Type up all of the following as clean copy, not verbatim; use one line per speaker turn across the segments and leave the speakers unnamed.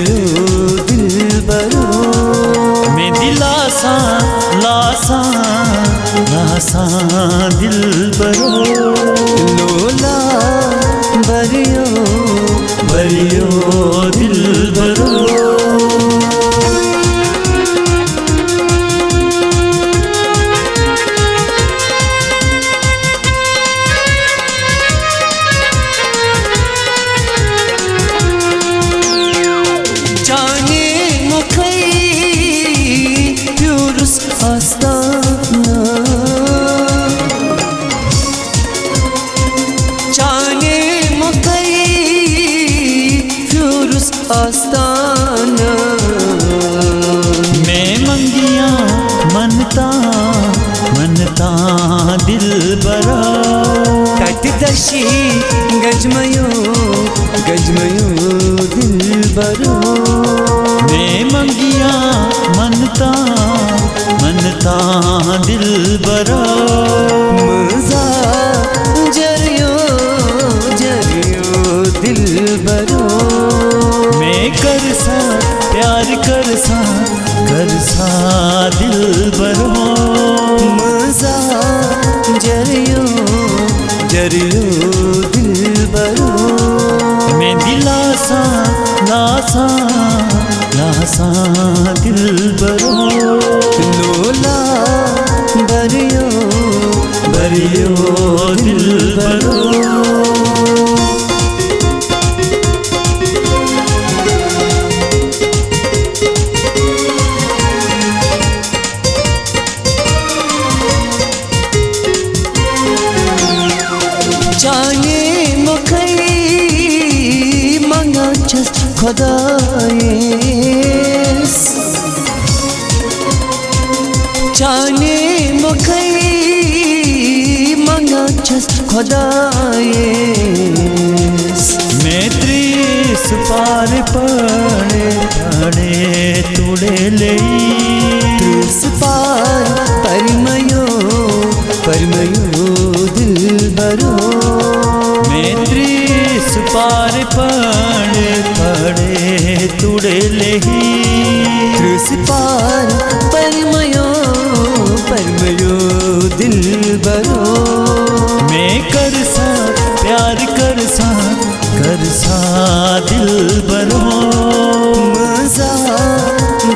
जरियो दिलबरो
मैं दिलासा लासा लासा दिलबरो
लोला बरियो
बरियो दिलबरो
आस्ताना जाने मकई फ्यूरुस आस्ताना
मैं मंगिया मनता मनता दिलबरा
तटदशी गजमयो गजमयो दिलबरो
मैं मंगिया मनता मनता दिलबरा
मजा जरियो जरियो दिलबरो
मैं करसा प्यार करसा दिलबरो
मजा जरियो जरियो दिलबरो
मैं दिलासा लासा लासा दिलबरो
लोला बरियो
बरियो दिलबरो
जाने मुखई मंगा चस खुदाएस जाने मुखई मंगा चस खुदाएस
मैं त्रिस पार पड़े पड़े तुड़े ले
त्रिस पार परमयो परमयो दिलबरो
मैं त्रिस पार पड़े पड़े तुड़े ले
त्रिस पार परमयो परमयो दिलबरो
मैं करसा प्यार करसा दिलबरो
मजा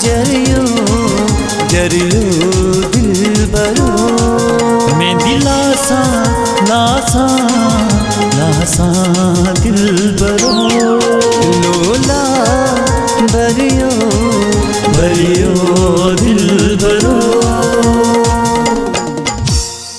जरियो जरियो दिलबरो
मैं दिलासा लासा लासा दिल